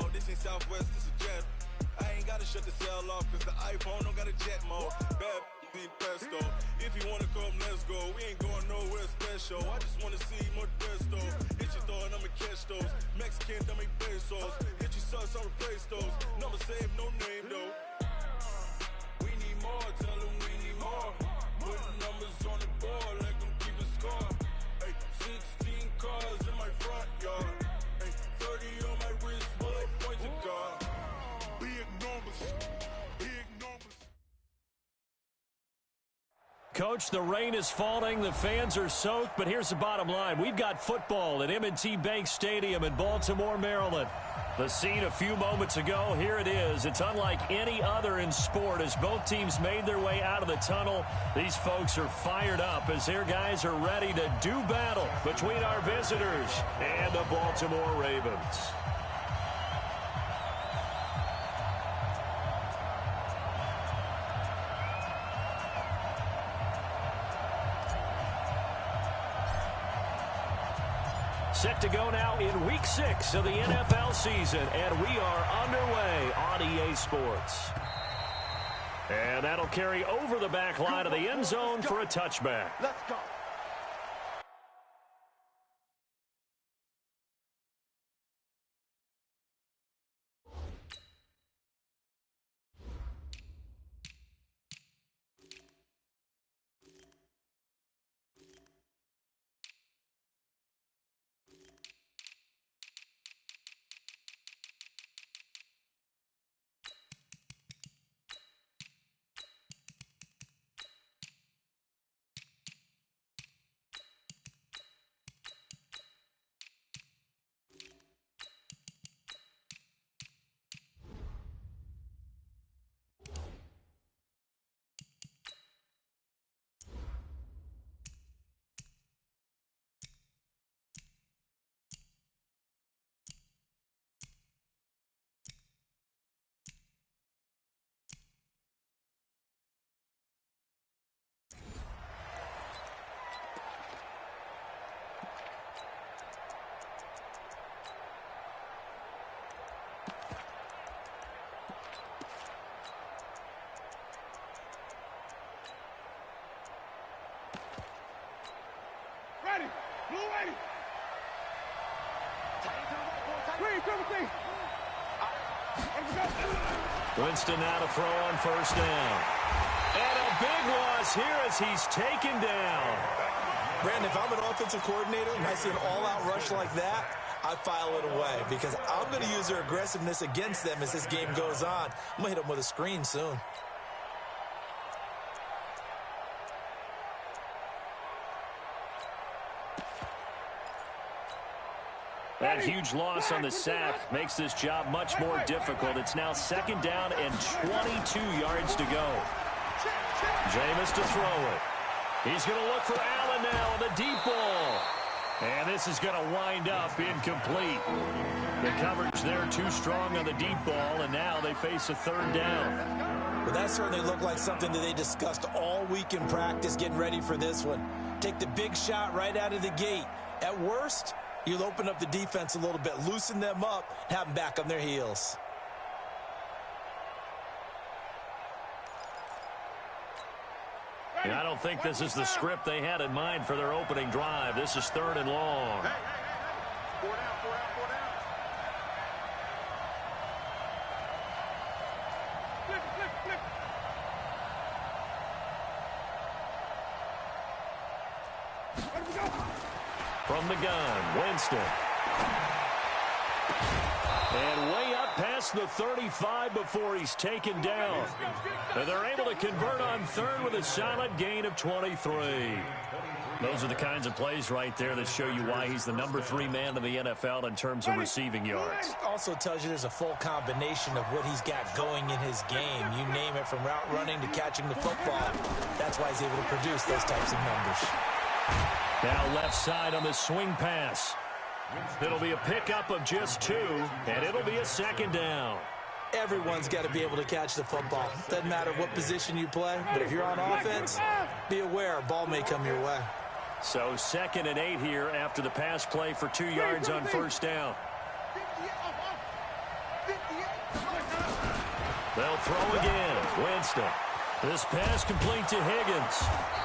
mode. This ain't Southwest, this is jet. I ain't gotta shut the cell off, cause the iPhone don't got a jet mode. Bad ain't pesto. If you wanna come, let's go. We ain't going nowhere special. I just wanna see Modesto. Hit your thought, I'ma catch those. Mexican, dummy pesos. Hit your sus, I'll replace those. Number save, no name though. We need more, tell them we need more. Putting numbers on the board like I'm keeping score. Ay, 16 cars in my front yard. Ay, 30 on my wrist, while I point to God. Big numbers, big numbers. Coach, the rain is falling, the fans are soaked, but here's the bottom line. We've got football at M&T Bank Stadium in Baltimore, Maryland. The scene a few moments ago, here it is. It's unlike any other in sport as both teams made their way out of the tunnel. These folks are fired up as their guys are ready to do battle between our visitors and the Baltimore Ravens. Set to go now in Week 6 of the NFL season, and we are underway on EA Sports. And that'll carry over the back line of the end zone for a touchback. Let's go. Ready. Blue ready. Winston now to throw on first down. And a big loss here as he's taken down. Brandon, if I'm an offensive coordinator and I see an all-out rush like that, I file it away because I'm going to use their aggressiveness against them as this game goes on. I'm going to hit them with a screen soon. That huge loss on the sack makes this job much more difficult. It's now second down and 22 yards to go. Jameis to throw it. He's going to look for Allen now on the deep ball. And this is going to wind up incomplete. The coverage there too strong on the deep ball, and now they face a third down. Well, that certainly looked like something that they discussed all week in practice getting ready for this one. Take the big shot right out of the gate. At worst, you'll open up the defense a little bit, loosen them up, have them back on their heels. And I don't think this is the script they had in mind for their opening drive. This is third and long. Hey. 4 down, 4 down, 4 down. Flip. Let me go. From the gun, Winston. And way up past the 35 before he's taken down. And they're able to convert on third with a solid gain of 23. Those are the kinds of plays right there that show you why he's the number 3 man in the NFL in terms of receiving yards. Also tells you there's a full combination of what he's got going in his game. You name it, from route running to catching the football. That's why he's able to produce those types of numbers. Now left side on the swing pass. It'll be a pickup of just 2, and it'll be a second down. Everyone's got to be able to catch the football. Doesn't matter what position you play, but if you're on offense, be aware a ball may come your way. So 2nd and 8 here after the pass play for 2 yards on first down. They'll throw again. Winston. This pass complete to Higgins.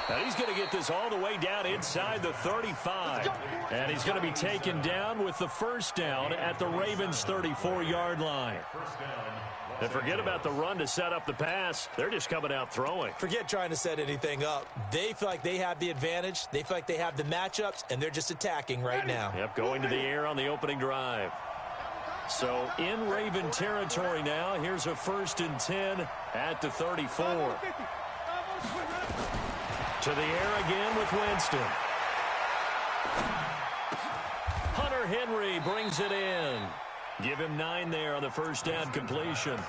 And he's going to get this all the way down inside the 35. And he's going to be taken down with the first down at the Ravens' 34-yard line. And forget about the run to set up the pass. They're just coming out throwing. Forget trying to set anything up. They feel like they have the advantage. They feel like they have the matchups, and they're just attacking right now. Yep, going to the air on the opening drive. So in Raven territory now. Here's a 1st and 10 at the 34. To the air again with Winston. Hunter Henry brings it in. Give him 9 there on the first down completion.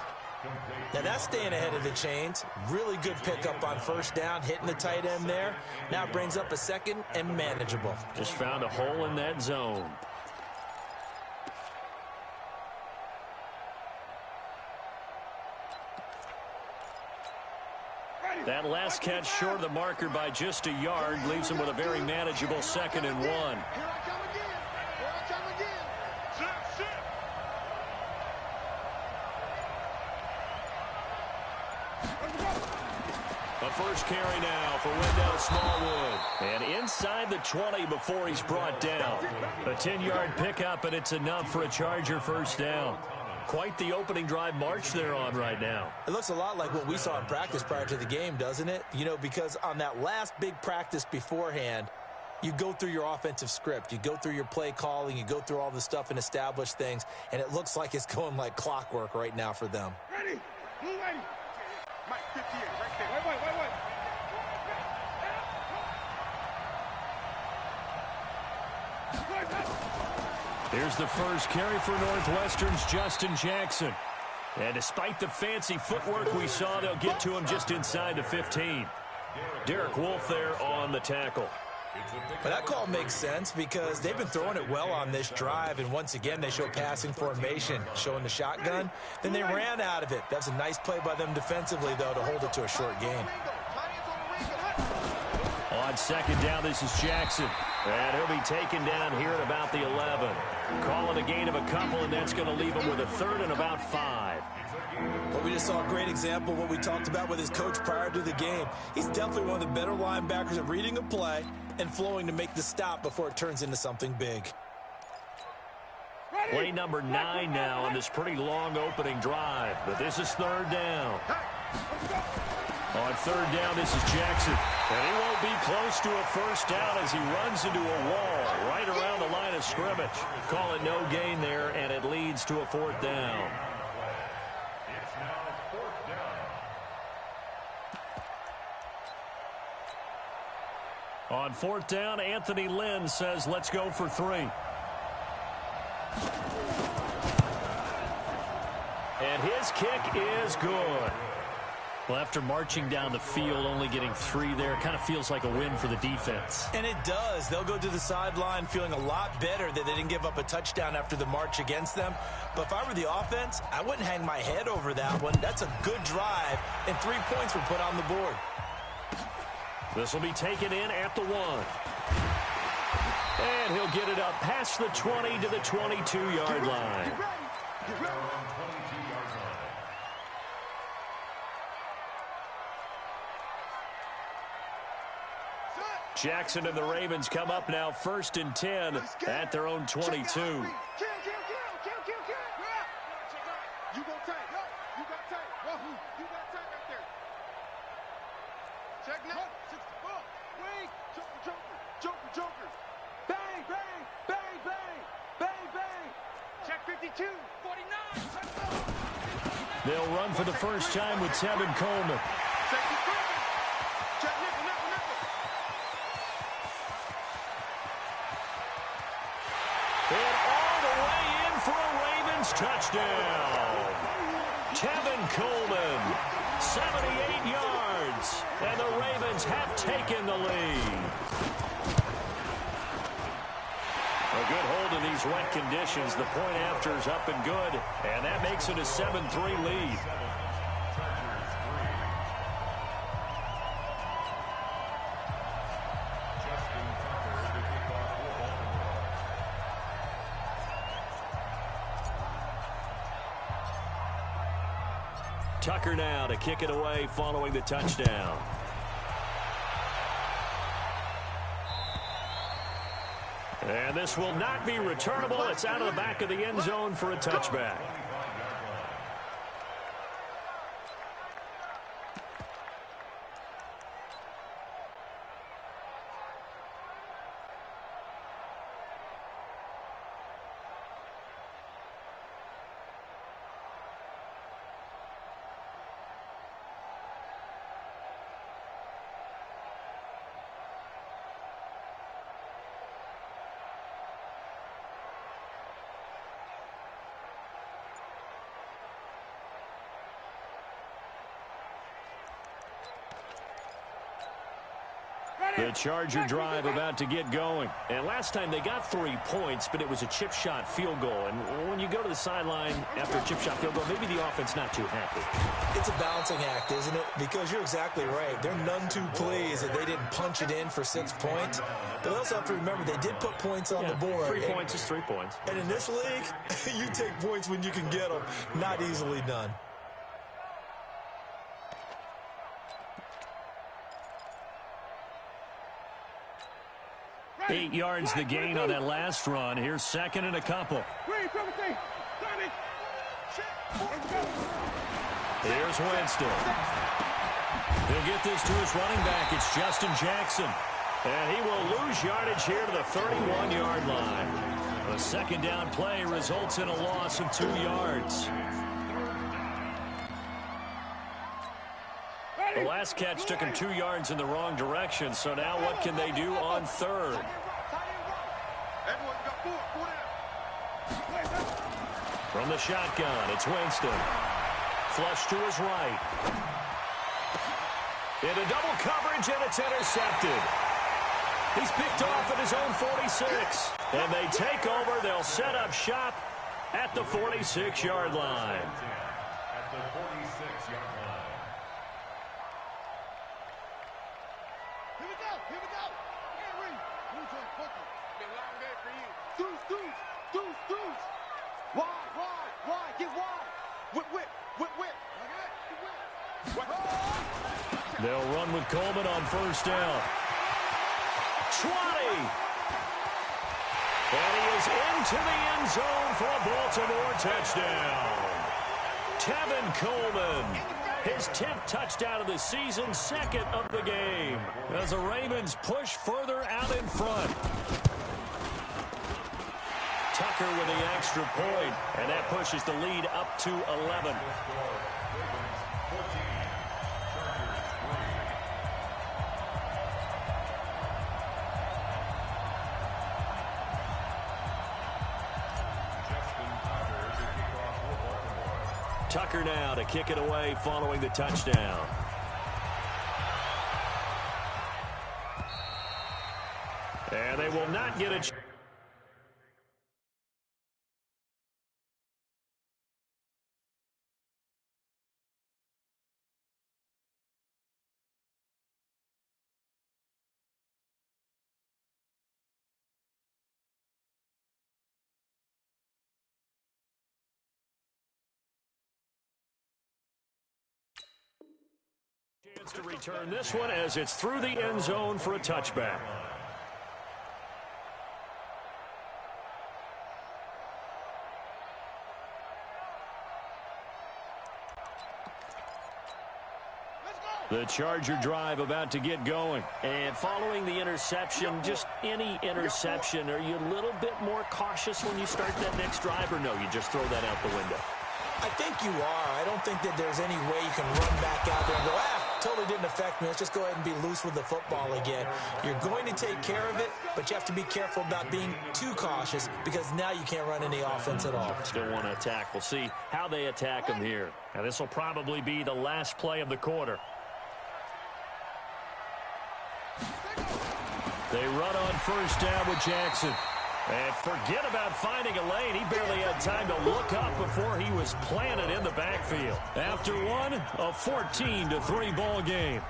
Now that's staying ahead of the chains. Really good pickup on first down, hitting the tight end there. Now brings up a 2nd and manageable. Just found a hole in that zone. That last catch short of the marker by just a yard leaves him with a very manageable 2nd and 1. Here I come again. Here I come again. Sit. A first carry now for Wendell Smallwood. And inside the 20 before he's brought down. A 10-yard pickup, and it's enough for a Charger first down. Quite the opening drive march they're on right now. It looks a lot like what we saw in practice prior to the game, doesn't it? You know, because on that last big practice beforehand, you go through your offensive script. You go through your play calling. You go through all the stuff and establish things. And it looks like it's going like clockwork right now for them. Ready. Blue lady. Mike, 58, right there. Wait. Here's the first carry for Northwestern's Justin Jackson. And despite the fancy footwork we saw, they'll get to him just inside the 15. Derek Wolfe there on the tackle. But that call makes sense because they've been throwing it well on this drive, and once again they show passing formation, showing the shotgun. Then they ran out of it. That was a nice play by them defensively, though, to hold it to a short gain. On 2nd down, this is Jackson. And he'll be taken down here at about the 11. Calling a gain of a couple, and that's going to leave him with a 3rd and about 5. Well, we just saw a great example of what we talked about with his coach prior to the game. He's definitely one of the better linebackers at reading a play and flowing to make the stop before it turns into something big. Play number 9 now on this pretty long opening drive. But this is 3rd down. On 3rd down, this is Jackson. And he won't be close to a first down as he runs into a wall right around the line of scrimmage. Call it no gain there, and it leads to a 4th down. It's now 4th down. On 4th down, Anthony Lynn says, let's go for 3. And his kick is good. Well, after marching down the field, only getting 3 there, kind of feels like a win for the defense. And it does. They'll go to the sideline feeling a lot better that they didn't give up a touchdown after the march against them. But if I were the offense, I wouldn't hang my head over that one. That's a good drive, and 3 points were put on the board. This will be taken in at the 1. And he'll get it up past the 20 to the 22-yard line. Jackson and the Ravens come up now 1st and 10 at their own 22. Kill. You gonna take. You got take. You got take right there. Check now. Wait. Joker. Bang. Check 52. 49. They'll run for the first time with Tevin Coleman. Check nickel. And all the way in for a Ravens touchdown. Tevin Coleman, 78 yards. And the Ravens have taken the lead. A good hold in these wet conditions. The point after is up and good. And that makes it a 7-3 lead. Tucker now to kick it away following the touchdown. And this will not be returnable. It's out of the back of the end zone for a touchback. The Charger drive about to get going. And last time they got 3 points, but it was a chip shot field goal. And when you go to the sideline after a chip shot field goal, maybe the offense not too happy. It's a balancing act, isn't it? Because you're exactly right. They're none too pleased that they didn't punch it in for 6 points. But they also have to remember they did put points on the board. 3 points is 3 points. And in this league, you take points when you can get them. Not easily done. 8 yards the gain on that last run. Here's second and a couple. Here's Winston. He'll get this to his running back. It's Justin Jackson. And he will lose yardage here to the 31-yard line. A second down play results in a loss of 2 yards. The last catch took him 2 yards in the wrong direction, so now what can they do on third? From the shotgun, it's Winston. Flush to his right. Into double coverage, and it's intercepted. He's picked off at his own 46. And they take over. They'll set up shop at the 46-yard line. They'll run with Coleman on first down. 20. And he is into the end zone for a Baltimore touchdown. Tevin Coleman, his 10th touchdown of the season, second of the game, as the Ravens push further out in front. Tucker with the extra point, and that pushes the lead up to 11. Tucker now to kick it away following the touchdown. And they will not get a... chance to return this one as it's through the end zone for a touchback. The Charger drive about to get going. And following the interception, just any interception, are you a little bit more cautious when you start that next drive, or no, you just throw that out the window? I think you are. I don't think that there's any way you can run back out there and go, totally didn't affect me. Let's just go ahead and be loose with the football again. You're going to take care of it, but you have to be careful about being too cautious because now you can't run any offense at all. Still want to attack. We'll see how they attack them here. Now, this will probably be the last play of the quarter. They run on first down with Jackson. And forget about finding a lane. He barely had time to look up before he was planted in the backfield. After one, a 14-3 ball game.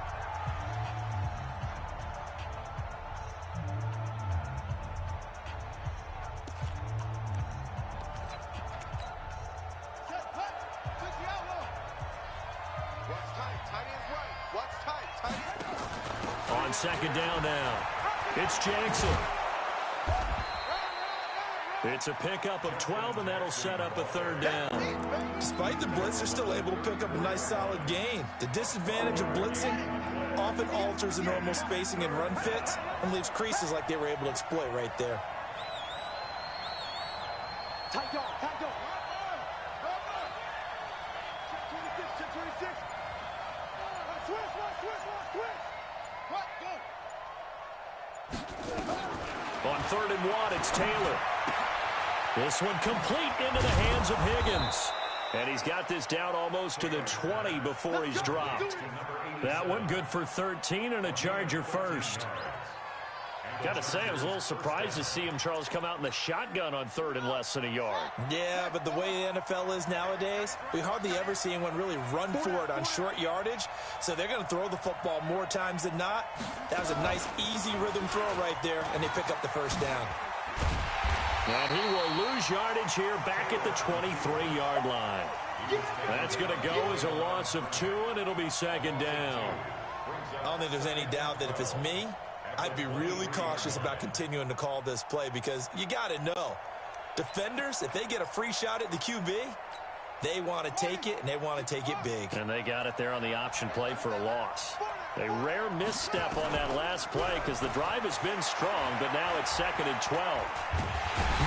on second down now. It's Jackson. It's a pickup of 12, and that'll set up a third down. Despite the blitz, they're still able to pick up a nice solid gain. The disadvantage of blitzing often alters the normal spacing and run fits and leaves creases like they were able to exploit right there. Tight dog, tight dog. Check 26. Switch. What? Go. On 3rd and 1, it's Taylor. This one complete into the hands of Higgins. And he's got this down almost to the 20 before he's dropped. That one good for 13 and a Charger first. Got to say, I was a little surprised to see him, Charles, come out in the shotgun on 3rd and less than a yard. Yeah, but the way the NFL is nowadays, we hardly ever see anyone really run for it on short yardage. So they're going to throw the football more times than not. That was a nice, easy rhythm throw right there, and they pick up the first down. And he will lose yardage here back at the 23-yard line. That's going to go as a loss of 2, and it'll be second down. I don't think there's any doubt that if it's me, I'd be really cautious about continuing to call this play because you got to know, defenders, if they get a free shot at the QB, they want to take it, and they want to take it big. And they got it there on the option play for a loss. A rare misstep on that last play because the drive has been strong, but now it's 2nd and 12.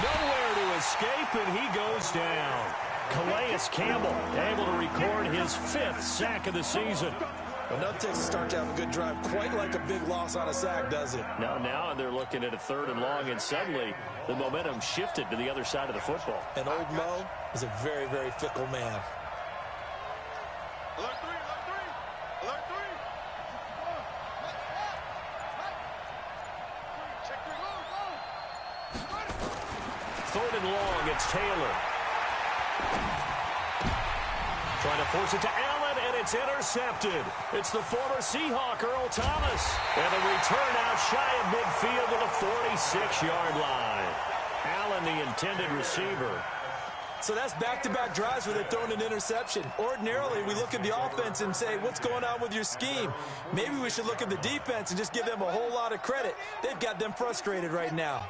Nowhere to escape, and he goes down. Calais Campbell able to record his 5th sack of the season. Enough takes to start to have a good drive, quite like a big loss on a sack, does it? Now they're looking at a 3rd and long, and suddenly the momentum shifted to the other side of the football. And old Mo is a very, very fickle man. Alert 3. 3rd and long, it's Taylor. Trying to force it to Allen, and it's intercepted. It's the former Seahawk, Earl Thomas. And a return out shy of midfield to the 46-yard line. Allen, the intended receiver. So that's back-to-back drives where they're throwing an interception. Ordinarily, we look at the offense and say, what's going on with your scheme? Maybe we should look at the defense and just give them a whole lot of credit. They've got them frustrated right now.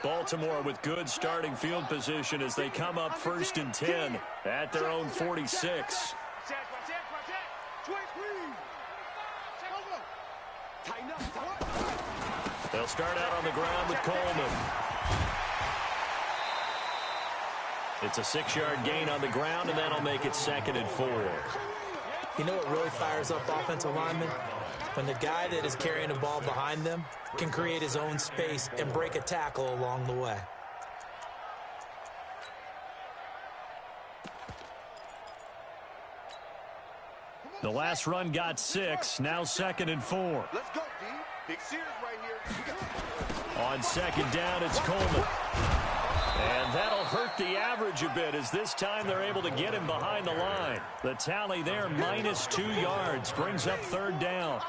Baltimore with good starting field position as they come up 1st and 10 at their own 46. They'll start out on the ground with Coleman. It's a 6-yard gain on the ground, and that'll make it 2nd and 4. You know what really fires up offensive linemen? When the guy that is carrying the ball behind them can create his own space and break a tackle along the way. The last run got 6, now 2nd and 4. Let's go, D. Big Sears right here. On 2nd down, it's Coleman. And that'll hurt the average a bit as this time they're able to get him behind the line. The tally there, -2 yards, brings up 3rd down.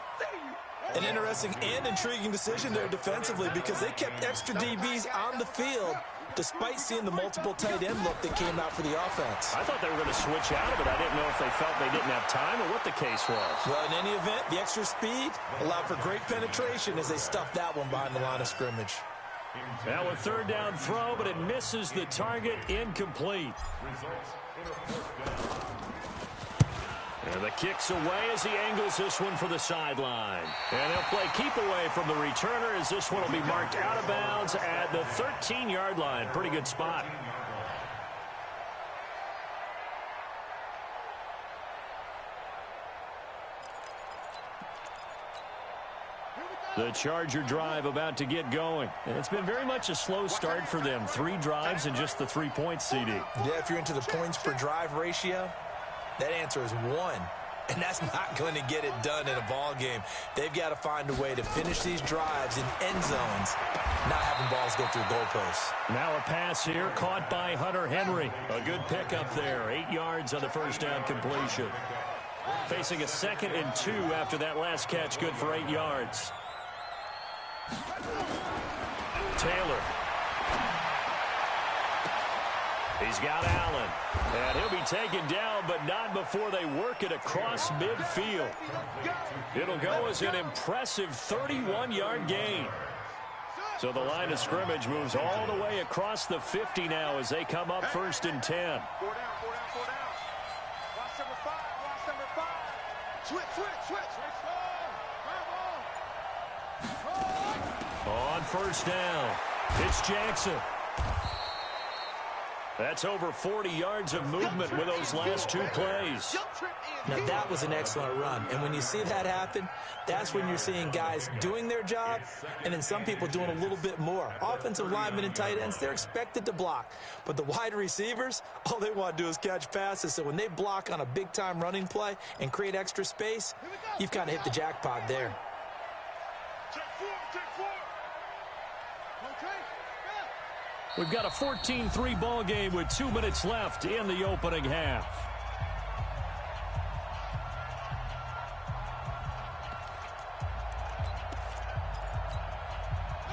An interesting and intriguing decision there defensively because they kept extra DBs on the field despite seeing the multiple tight end look that came out for the offense. I thought they were going to switch out of it. I didn't know if they felt they didn't have time or what the case was. Well, in any event, the extra speed allowed for great penetration as they stuffed that one behind the line of scrimmage. Now a 3rd down throw, but it misses the target, incomplete. And the kick's away as he angles this one for the sideline. And they'll play keep away from the returner as this one will be marked out of bounds at the 13-yard line. Pretty good spot. The Charger drive about to get going. And it's been very much a slow start for them. 3 drives and just the 3 points, CD. Yeah, if you're into the points per drive ratio, that answer is 1. And that's not going to get it done in a ball game. They've got to find a way to finish these drives in end zones, not having balls go through goalposts. Now a pass here caught by Hunter Henry. A good pickup there. 8 yards on the first down completion. Facing a 2nd and 2 after that last catch, good for 8 yards. Taylor. He's got Allen. And he'll be taken down, but not before they work it across midfield. It'll go as an impressive 31-yard gain. So the line of scrimmage moves all the way across the 50 now as they come up 1st and 10. 4 down, 4 down, 4 down. Watch number 5, watch number 5. Switch. On 1st down, it's Jackson. That's over 40 yards of movement with those last 2 plays. Now, that was an excellent run. And when you see that happen, that's when you're seeing guys doing their job and then some people doing a little bit more. Offensive linemen and tight ends, they're expected to block. But the wide receivers, all they want to do is catch passes. So when they block on a big-time running play and create extra space, you've kind of hit the jackpot there. Take 4. We've got a 14-3 ball game with 2 minutes left in the opening half.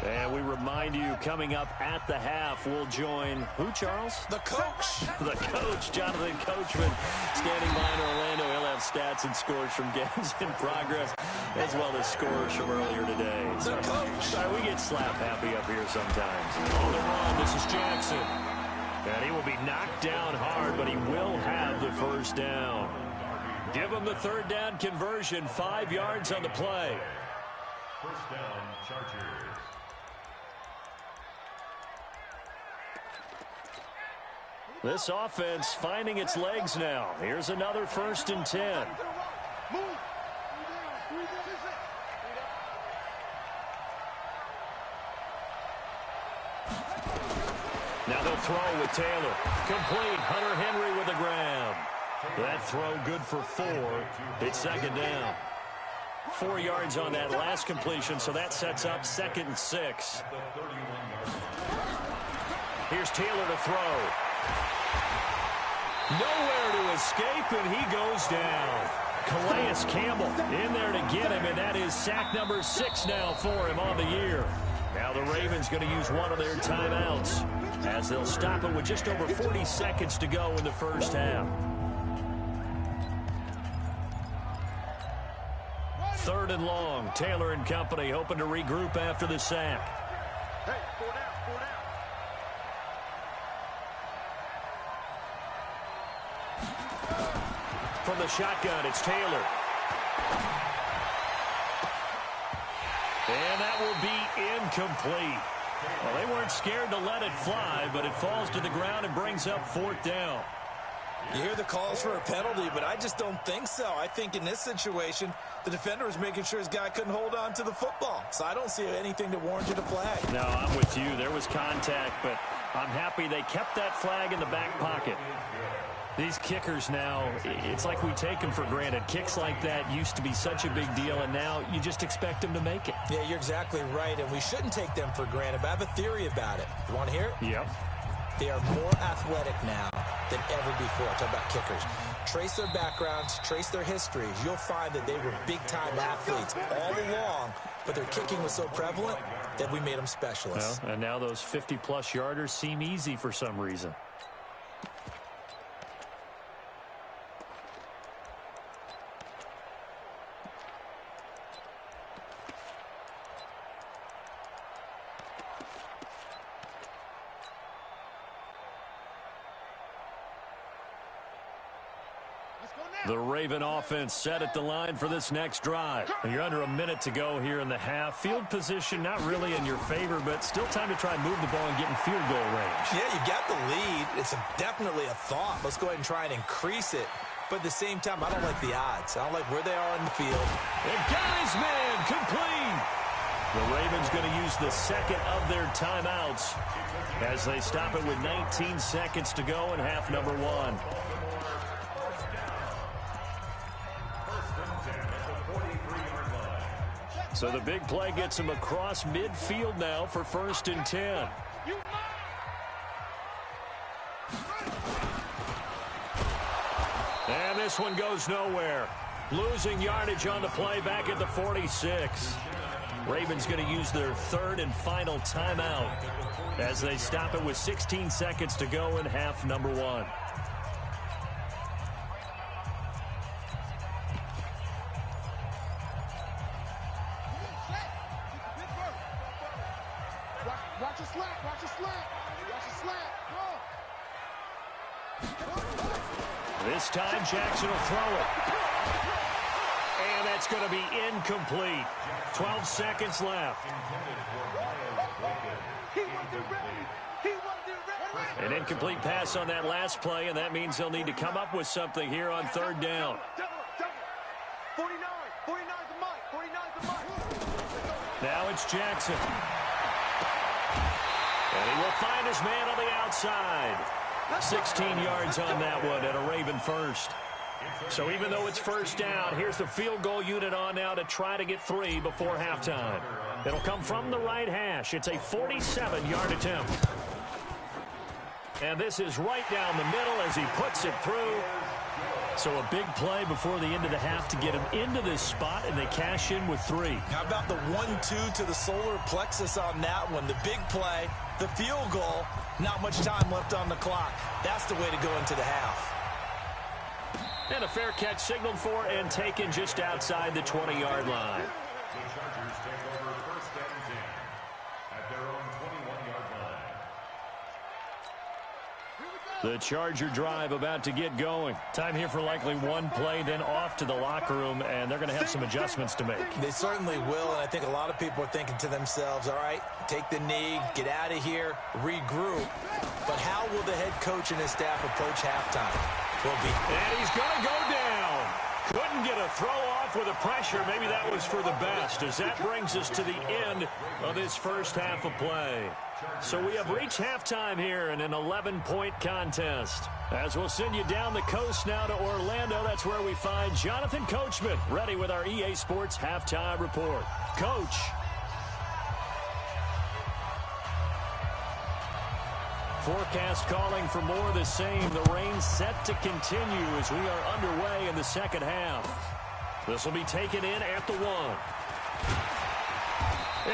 And we remind you, coming up at the half, we'll join who, Charles? The coach. The coach, Jonathan Coachman, standing by in Orlando. He'll have stats and scores from games in progress, as well as scores from earlier today. The coach. Sorry, we get slap happy up here sometimes. On the run, this is Jackson. And he will be knocked down hard, but he will have the 1st down. Give him the 3rd down conversion, 5 yards on the play. 1st down, Chargers. This offense finding its legs now. Here's another 1st and 10. Now they'll throw with Taylor. Complete. Hunter Henry with a grab. That throw good for 4. It's 2nd down. 4 yards on that last completion, so that sets up 2nd and 6. Here's Taylor to throw. Nowhere to escape, and he goes down. Calais Campbell in there to get him, and that is sack number 6 now for him on the year. Now the Ravens going to use one of their timeouts as they'll stop it with just over 40 seconds to go in the 1st half. 3rd and long. Taylor and company hoping to regroup after the sack. Hey, 4 down. From the shotgun, it's Taylor. And that will be incomplete. Well, they weren't scared to let it fly, but it falls to the ground and brings up 4th down. You hear the calls for a penalty, but I just don't think so. I think in this situation, the defender was making sure his guy couldn't hold on to the football. So I don't see anything that warranted a flag. No, I'm with you. There was contact, but I'm happy they kept that flag in the back pocket. These kickers now, it's like we take them for granted. Kicks like that used to be such a big deal, and now you just expect them to make it. Yeah, you're exactly right, and we shouldn't take them for granted. But I have a theory about it. You want to hear it? Yep. They are more athletic now than ever before. Talk about kickers. Trace their backgrounds, trace their histories. You'll find that they were big-time athletes all along, but their kicking was so prevalent that we made them specialists. Well, and now those 50-plus yarders seem easy for some reason. The Raven offense set at the line for this next drive. You're under a minute to go here in the half. Field position not really in your favor, but still time to try and move the ball and get in field goal range. Yeah, you got the lead. It's definitely a thought. Let's go ahead and try and increase it. But at the same time, I don't like the odds. I don't like where they are in the field. And guys, man, complete. The Ravens going to use the 2nd of their timeouts as they stop it with 19 seconds to go in half number 1. So the big play gets him across midfield now for 1st and 10. And this one goes nowhere. Losing yardage on the play back at the 46. Ravens going to use their third and final timeout as they stop it with 16 seconds to go in half number 1. Watch your slant. Watch your slant. Watch your slant. This time, Jackson will throw it. And that's going to be incomplete. 12 seconds left. An incomplete pass on that last play, and that means they'll need to come up with something here on third down. 49 to Mike. Now it's Jackson. And he will find his man on the outside. 16 yards on that one and a Raven first. So even though it's first down, here's the field goal unit on now to try to get 3 before halftime. It'll come from the right hash. It's a 47-yard attempt. And this is right down the middle as he puts it through. So a big play before the end of the half to get him into this spot, and they cash in with 3. How about the 1-2 to the solar plexus on that one? The big play, the field goal, not much time left on the clock. That's the way to go into the half. And a fair catch signaled for and taken just outside the 20-yard line. The Chargers take over first and 10 at their own 21-yard line. The Charger drive about to get going. Time here for likely one play, then off to the locker room, and they're going to have some adjustments to make. They certainly will, and I think a lot of people are thinking to themselves, all right, take the knee, get out of here, regroup. But how will the head coach and his staff approach halftime? And he's going to go down. Couldn't get a throw off with the pressure. Maybe that was for the best, as that brings us to the end of this first half of play. So we have reached halftime here in an 11-point contest. As we'll send you down the coast now to Orlando, that's where we find Jonathan Coachman, ready with our EA Sports Halftime Report. Coach. Forecast calling for more of the same. The rain set to continue as we are underway in the second half. This will be taken in at the 1.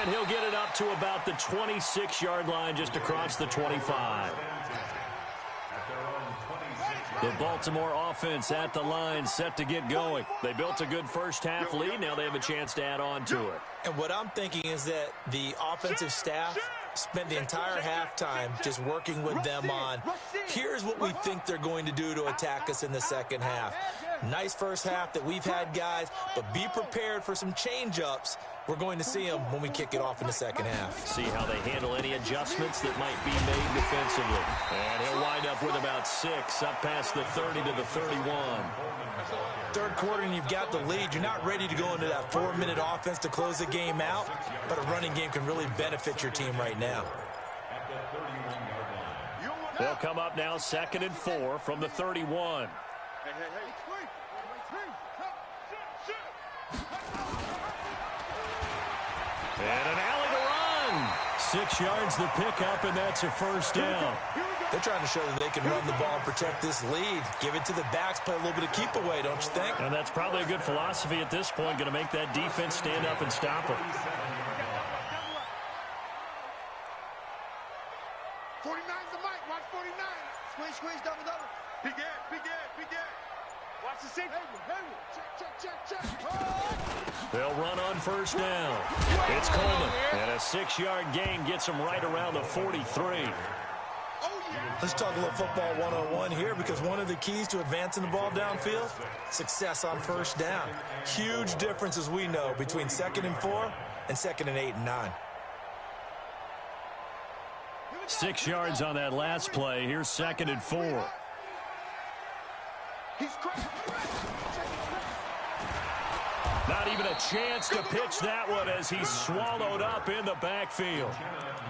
And he'll get it up to about the 26-yard line, just across the 25. The Baltimore offense at the line, set to get going. They built a good first half lead. Now they have a chance to add on to it. And what I'm thinking is that the offensive staff spent the entire halftime just working with them on, here's what we think they're going to do to attack us in the second half. Nice first half that we've had, guys, but be prepared for some change-ups. We're going to see them when we kick it off in the second half. See how they handle any adjustments that might be made defensively. And he'll wind up with about 6, up past the 30 to the 31. Third quarter and you've got the lead. You're not ready to go into that 4-minute offense to close the game out, but a running game can really benefit your team right now. They'll come up now 2nd and 4 from the 31. And an alley to run. 6 yards the pickup, and that's a first down. They're trying to show that they can run the ball and protect this lead. Give it to the backs, play a little bit of keep away, don't you think? And that's probably a good philosophy at this point, going to make that defense stand up and stop them. 49's the mic. Watch 49. Squeeze, double. Big Ed. Watch the safety. Check. They'll run on first down. It's Coleman. And a 6-yard gain gets him right around the 43. Let's talk a little football 101 here, because one of the keys to advancing the ball downfield, success on first down. Huge difference, as we know, between 2nd and 4 and 2nd and 8 and 9. 6 yards on that last play. Here's 2nd and 4. Not even a chance to pitch that one as he's swallowed up in the backfield.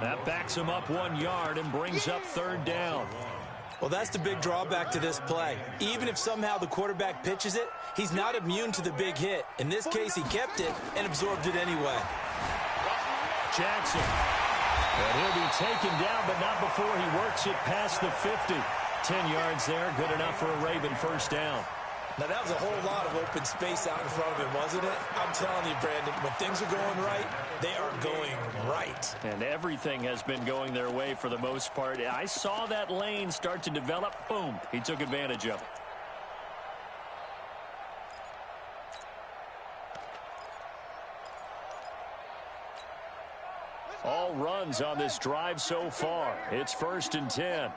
That backs him up 1 yard and brings up 3rd down. Well, that's the big drawback to this play. Even if somehow the quarterback pitches it, he's not immune to the big hit. In this case, he kept it and absorbed it anyway. Jackson. And he'll be taken down, but not before he works it past the 50. 10 yards there, good enough for a Raven first down. Now, that was a whole lot of open space out in front of him, wasn't it? I'm telling you, Brandon, when things are going right, they are going right. And everything has been going their way for the most part. I saw that lane start to develop. Boom. He took advantage of it. All runs on this drive so far. It's 1st and 10.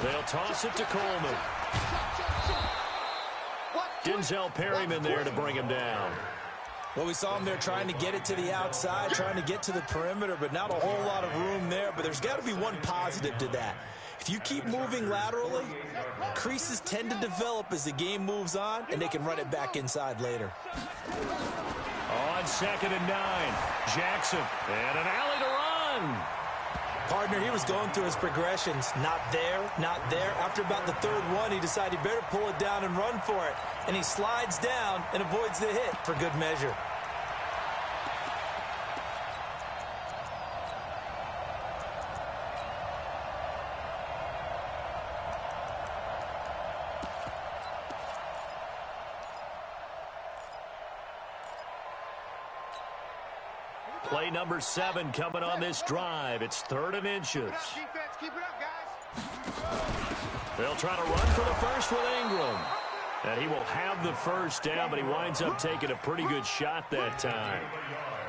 They'll toss it to Coleman. Denzel Perryman there to bring him down. Well, we saw him there trying to get it to the outside, trying to get to the perimeter, but not a whole lot of room there. But there's got to be one positive to that. If you keep moving laterally, creases tend to develop as the game moves on, and they can run it back inside later. On 2nd and 9, Jackson, and an alley to run. Partner, he was going through his progressions. Not there, not there. After about the 3rd one, he decided he better pull it down and run for it. And he slides down and avoids the hit for good measure. Play number 7 coming on this drive. It's 3rd and inches. Keep it up, guys. They'll try to run for the first with Ingram. And he will have the first down, but he winds up taking a pretty good shot that time.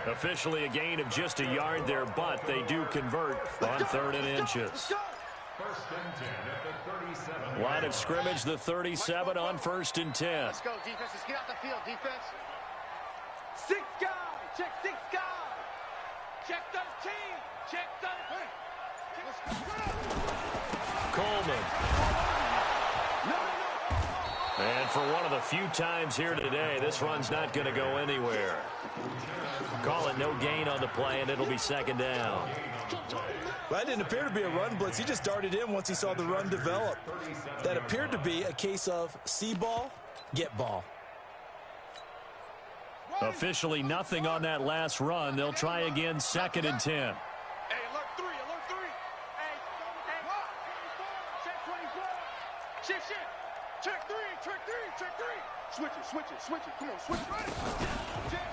Officially a gain of just a yard there, but they do convert on 3rd and inches. 1st and 10 at the 37. Line of scrimmage, the 37 on 1st and 10. Let's go, defense. Let's get out the field, defense. 6 guys. Check 6 guys. Check 13. Check 13. Coleman. And for one of the few times here today, this run's not going to go anywhere. Call it no gain on the play, and it'll be 2nd down. That didn't appear to be a run blitz. He just darted in once he saw the run develop. That appeared to be a case of see ball, get ball. Officially nothing on that last run. They'll try again 2nd and 10. Hey, alert 3, alert 3. Hey, check 24. Shift. Check 3, check 3, check 3. Switch it. Come on, switch it. Jam.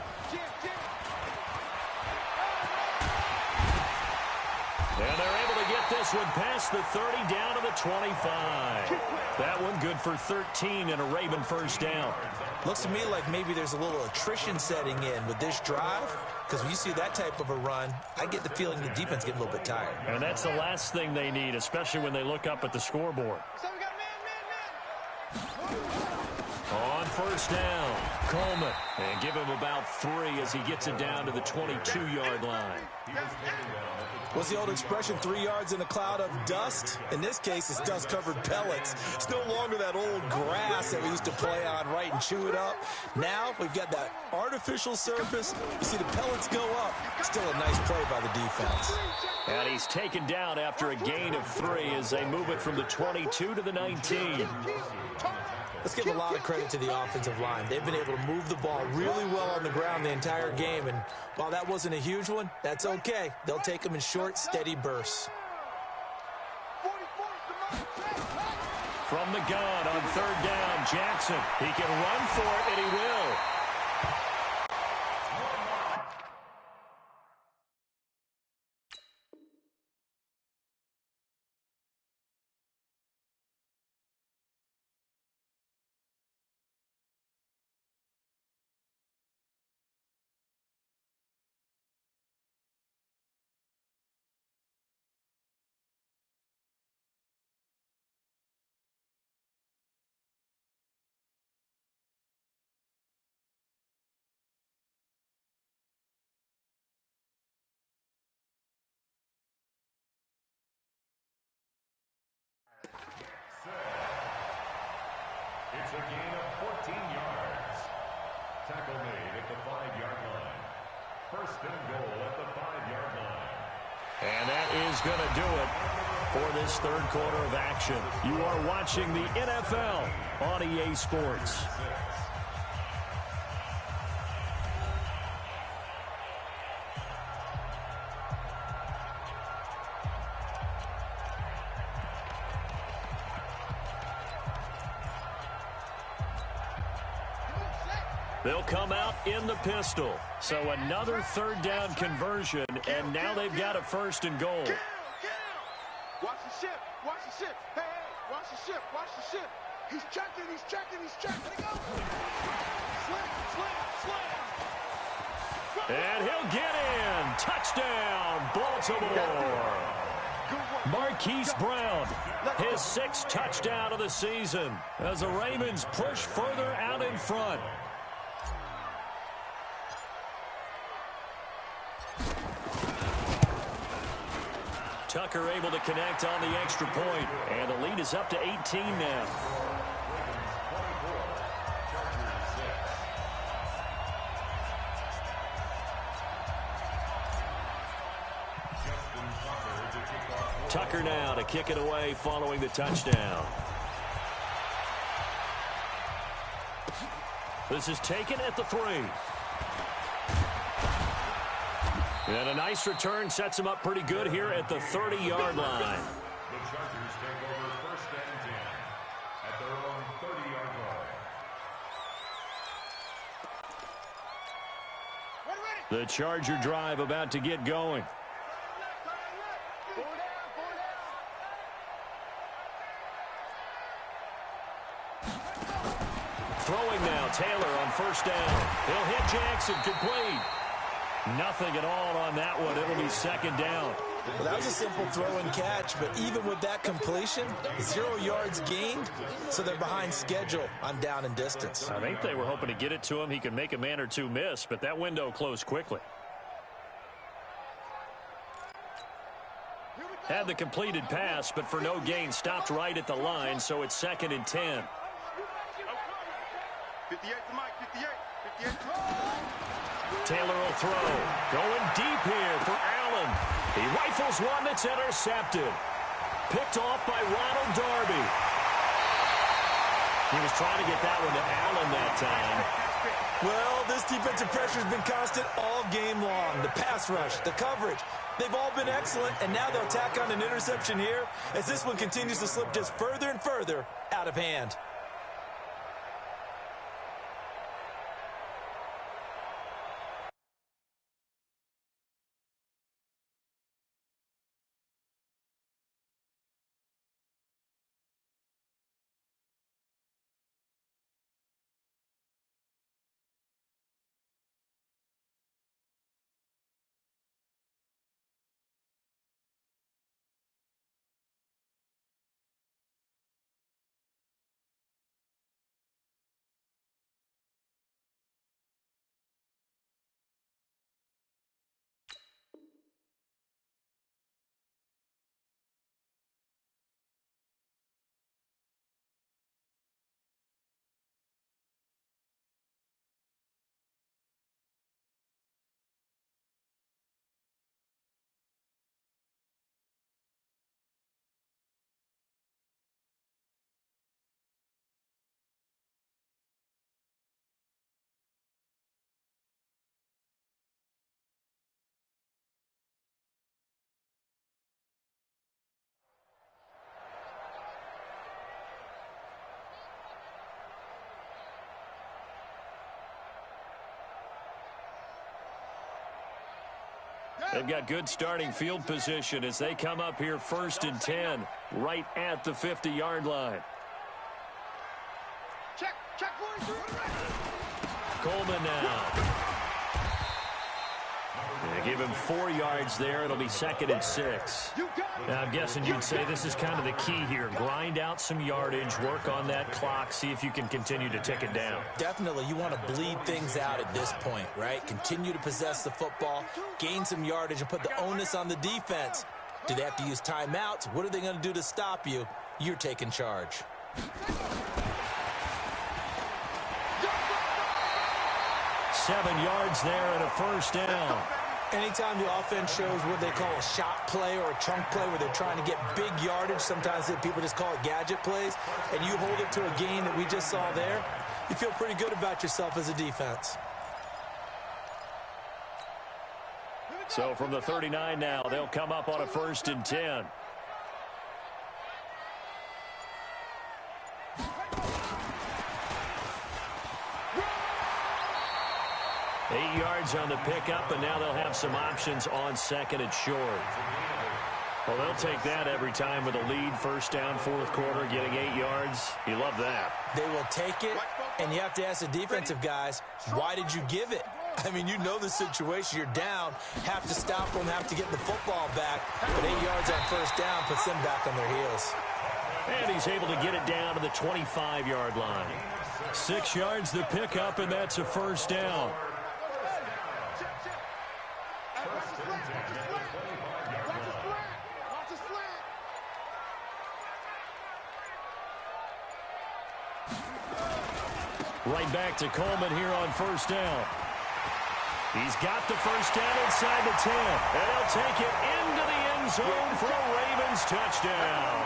And they're able to get this one past the 30 down to the 25. That one good for 13 and a Raven first down. Looks to me like maybe there's a little attrition setting in with this drive, because when you see that type of a run, I get the feeling the defense getting a little bit tired. And that's the last thing they need, especially when they look up at the scoreboard. So we got man. On first down, Coleman. And give him about 3 as he gets it down to the 22-yard line. What's the old expression, 3 yards in a cloud of dust? In this case, it's dust-covered pellets. It's no longer that old grass that we used to play on, right, and chew it up. Now we've got that artificial surface. You see the pellets go up. Still a nice play by the defense. And he's taken down after a gain of 3 as they move it from the 22 to the 19. Let's give a lot of credit to the offensive line. They've been able to move the ball really well on the ground the entire game, and while that wasn't a huge one, that's okay. They'll take them in short, steady bursts. From the gun on 3rd down, Jackson. He can run for it, and he will. It's a gain of 14 yards. Tackle made at the 5-yard line. 1st and goal at the 5-yard line. And that is going to do it for this 3rd quarter of action. You are watching the NFL on EA Sports. They'll come out in the pistol. So another third down conversion, and now they've got a first and goal. Watch the ship. Watch the ship. Hey, watch the ship. Watch the ship. He's checking. He's checking. He's checking. Let it go. Slam. And he'll get in. Touchdown, Baltimore. Marquise Brown, his 6th touchdown of the season as the Ravens push further out in front. Tucker able to connect on the extra point, and the lead is up to 18 now. Tucker now to kick it away following the touchdown. This is taken at the 3. And a nice return sets him up pretty good here at the 30-yard line. The Chargers take over 1st and 10 at their own 30-yard line. The Charger drive about to get going. Throwing now, Taylor on 1st down. He'll hit Jackson, complete. Nothing at all on that one. It'll be 2nd down. Well, that was a simple throw and catch, but even with that completion, 0 yards gained, so they're behind schedule on down and distance. I think they were hoping to get it to him. He could make a man or two miss, but that window closed quickly. Had the completed pass, but for no gain, stopped right at the line, so it's 2nd and 10. 58 to Mike, 58. Taylor will throw. Going deep here for Allen. He rifles one that's intercepted. Picked off by Ronald Darby. He was trying to get that one to Allen that time. Well, this defensive pressure has been constant all game long. The pass rush, the coverage, they've all been excellent, and now they'll tack on an interception here as this one continues to slip just further and further out of hand. They've got good starting field position as they come up here 1st and 10, right at the 50-yard line. Check, 43. Coleman now. They give him 4 yards there. It'll be 2nd and 6. Now, I'm guessing you'd say this is kind of the key here. Grind out some yardage, work on that clock, see if you can continue to tick it down. Definitely, you want to bleed things out at this point, right? Continue to possess the football, gain some yardage, and put the onus on the defense. Do they have to use timeouts? What are they going to do to stop you? You're taking charge. 7 yards there and a 1st down. Anytime the offense shows what they call a shot play or a chunk play where they're trying to get big yardage, sometimes people just call it gadget plays, and you hold it to a gain that we just saw there, you feel pretty good about yourself as a defense. So from the 39 now, they'll come up on a 1st and 10. yards on the pickup, and now they'll have some options on second and short. Well, they'll take that every time with a lead, first down, fourth quarter, getting 8 yards. You love that. They will take it, and you have to ask the defensive guys, why did you give it? I mean, you know the situation. You're down, have to stop them, have to get the football back. But 8 yards on first down puts them back on their heels. And he's able to get it down to the 25-yard line. 6 yards the pickup, and that's a first down. Right back to Coleman here on first down. He's got the first down inside the 10. And he'll take it into the end zone for a Ravens touchdown.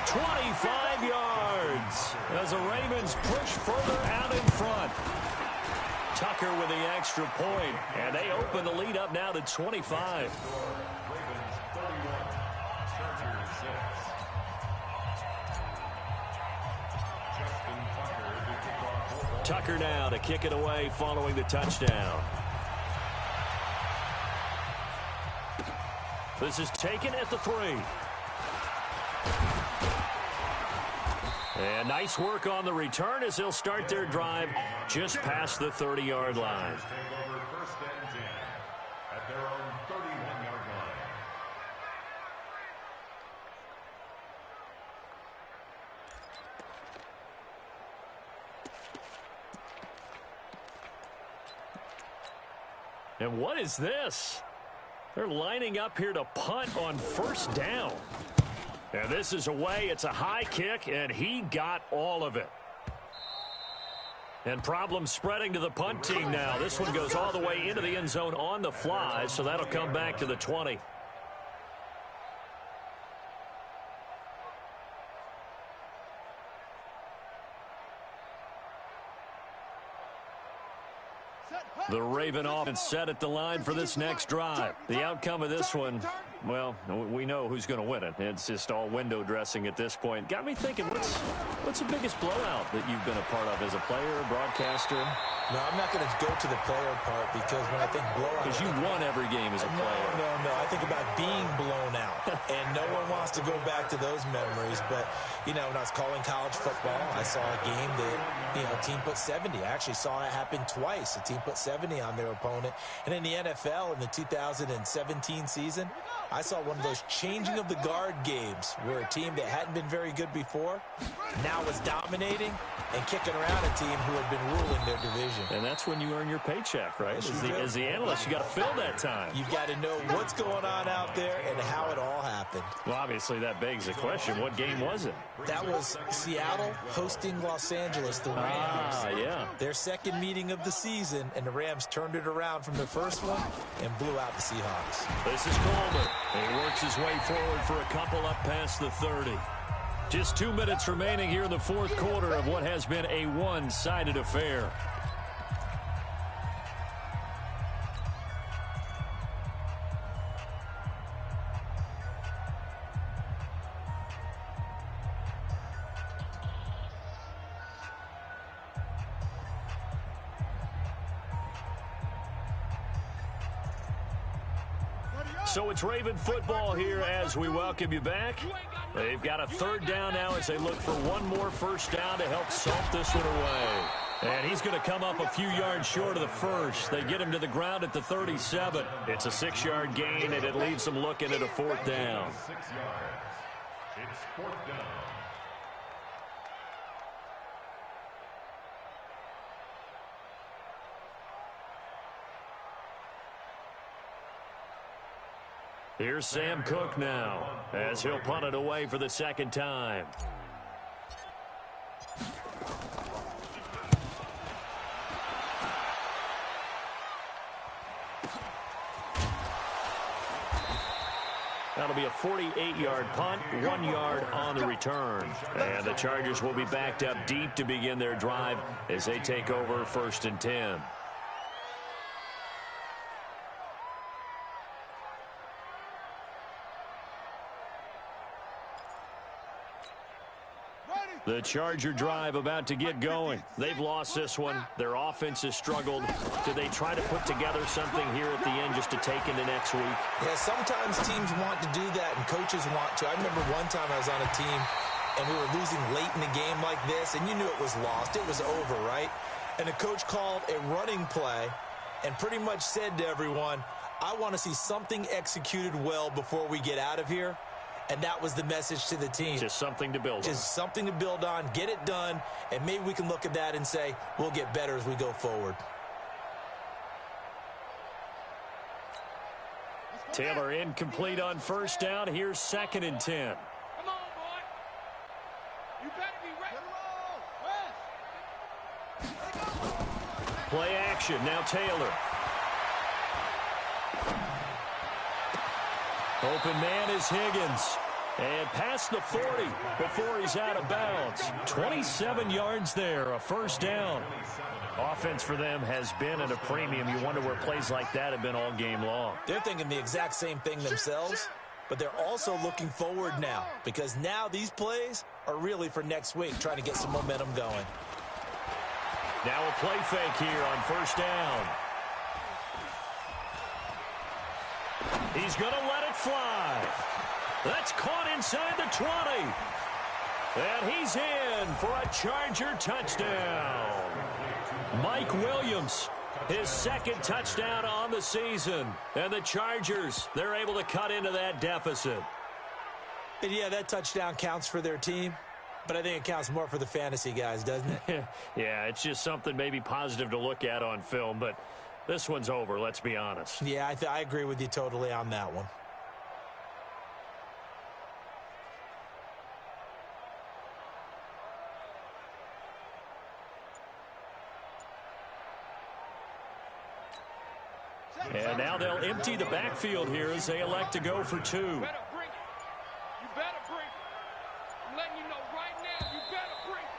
25 yards as the Ravens push further out in front. Tucker with the extra point, and they open the lead up now to 25. Tucker now to kick it away following the touchdown. This is taken at the 3. And nice work on the return as they'll start their drive just past the 30-yard line. Take over first and 10 at their own 31-yard line. And what is this? They're lining up here to punt on first down. And this is away. It's a high kick, and he got all of it. And problems spreading to the punt team now. This one goes all the way into the end zone on the fly, so that'll come back to the 20. The Raven offense set at the line for this next drive. The outcome of this one, well, we know who's going to win it. It's just all window dressing at this point. Got me thinking, what's the biggest blowout that you've been a part of as a player, broadcaster? No, I'm not going to go to the player part because when I think blowout... Because you won every game as a player. No. I think about being blown out. And no one wants to go back to those memories. But, you know, when I was calling college football, I saw a game that, you know, a team put 70. I actually saw it happen twice. A team put 70 on their opponent. And in the NFL, in the 2017 season, I saw one of those changing of the guard games where a team that hadn't been very good before now was dominating and kicking around a team who had been ruling their division. And that's when you earn your paycheck, right? As the analyst, you got to fill that time. You've got to know what's going on out there and how it all happened. Well, obviously, that begs the question, what game was it? That was Seattle hosting Los Angeles, the Rams. Yeah. Their second meeting of the season, and the Rams turned it around from the first one and blew out the Seahawks. This is Coleman. He works his way forward for a couple up past the 30. Just 2 minutes remaining here in the fourth quarter of what has been a one-sided affair. So it's Raven football here as we welcome you back. They've got a third down now as they look for one more first down to help salt this one away. And he's going to come up a few yards short of the first. They get him to the ground at the 37. It's a 6-yard gain, and it leaves them looking at a fourth down. 6 yards. It's fourth down. Here's Sam Cook now as he'll punt it away for the second time. That'll be a 48-yard punt, 1 yard on the return. And the Chargers will be backed up deep to begin their drive as they take over first and 10. The Charger drive about to get going. They've lost this one. Their offense has struggled. Do they try to put together something here at the end just to take into next week? Yeah, sometimes teams want to do that and coaches want to. I remember one time I was on a team and we were losing late in the game like this, and you knew it was lost. It was over, right? And the coach called a running play and pretty much said to everyone, I want to see something executed well before we get out of here. And that was the message to the team. Just something to build on. Just something to build on, get it done, and maybe we can look at that and say, we'll get better as we go forward. Taylor incomplete on first down. Here's 2nd and 10. Come on, boy. You better be ready. Play action. Now Taylor. Open man is Higgins. And past the 40 before he's out of bounds. 27 yards there, a first down. Offense for them has been at a premium. You wonder where plays like that have been all game long. They're thinking the exact same thing themselves, but they're also looking forward now because now these plays are really for next week, trying to get some momentum going. Now a play fake here on first down. He's going to let it fly. That's caught inside the 20. And he's in for a Charger touchdown. Mike Williams, his 2nd touchdown on the season. And the Chargers, they're able to cut into that deficit. And yeah, that touchdown counts for their team, but I think it counts more for the fantasy guys, doesn't it? Yeah, it's just something maybe positive to look at on film, but this one's over, let's be honest. Yeah, I agree with you totally on that one. And now they'll empty the backfield here as they elect to go for 2. You better bring it. You better bring it. I'm letting you know right now, you better bring it.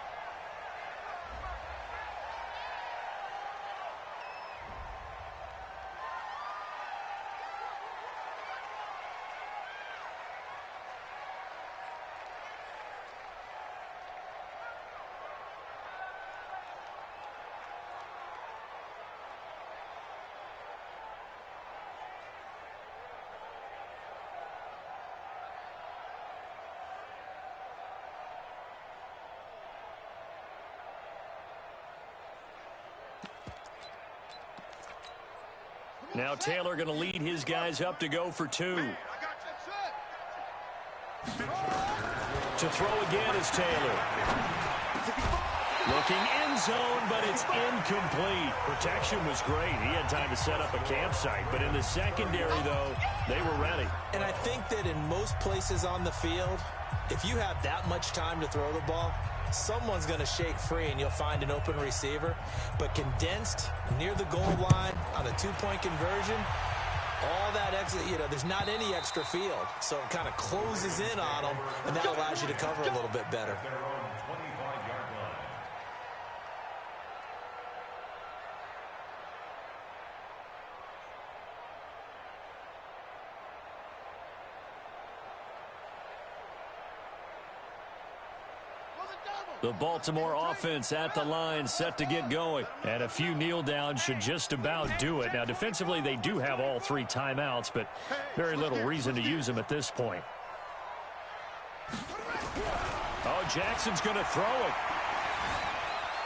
Now Taylor going to lead his guys up to go for 2. To throw again is Taylor. Looking end zone, but it's incomplete. Protection was great. He had time to set up a campsite, but in the secondary, though, they were ready. And I think that in most places on the field, if you have that much time to throw the ball, someone's going to shake free and you'll find an open receiver. But condensed near the goal line on a 2-point conversion, all that extra, there's not any extra field. So it kind of closes in on them, and that allows you to cover a little bit better. The Baltimore offense at the line, set to get going. And a few kneel downs should just about do it. Now, defensively, they do have all 3 timeouts, but very little reason to use them at this point. Oh, Jackson's going to throw it.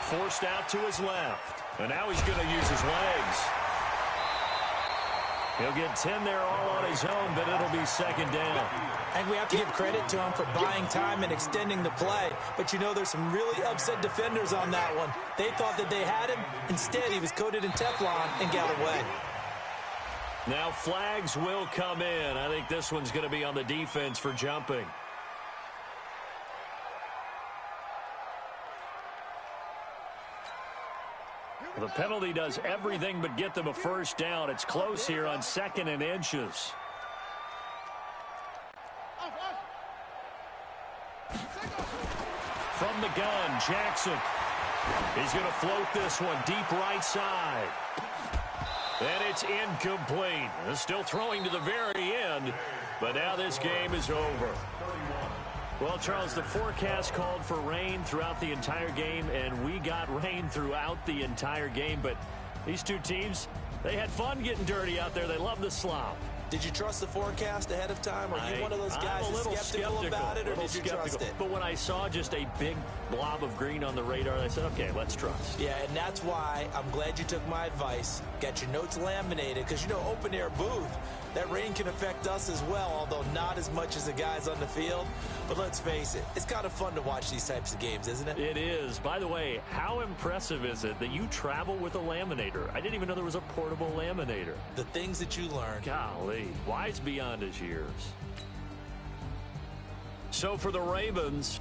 Forced out to his left. And now he's going to use his legs. He'll get 10 there all on his own, but it'll be 2nd down. And we have to give credit to him for buying time and extending the play. But there's some really upset defenders on that one. They thought that they had him. Instead, he was coated in Teflon and got away. Now flags will come in. I think this one's going to be on the defense for jumping. The penalty does everything but get them a first down. It's close here on 2nd and inches. From the gun, Jackson. He's going to float this one deep right side. And it's incomplete. Still throwing to the very end, but now this game is over. Well, Charles, the forecast called for rain throughout the entire game, and we got rain throughout the entire game. But these two teams, they had fun getting dirty out there. They love the slop. Did you trust the forecast ahead of time? Are you one of those guys that's skeptical about it, or did you trust it? But when I saw just a big blob of green on the radar, I said, okay, let's trust. Yeah, and that's why I'm glad you took my advice. Got your notes laminated, because, you know, open-air booth, that rain can affect us as well, although not as much as the guys on the field. But let's face it, it's kind of fun to watch these types of games, isn't it? It is. By the way, how impressive is it that you travel with a laminator? I didn't even know there was a portable laminator. The things that you learn. Golly, wise beyond his years. So for the Ravens,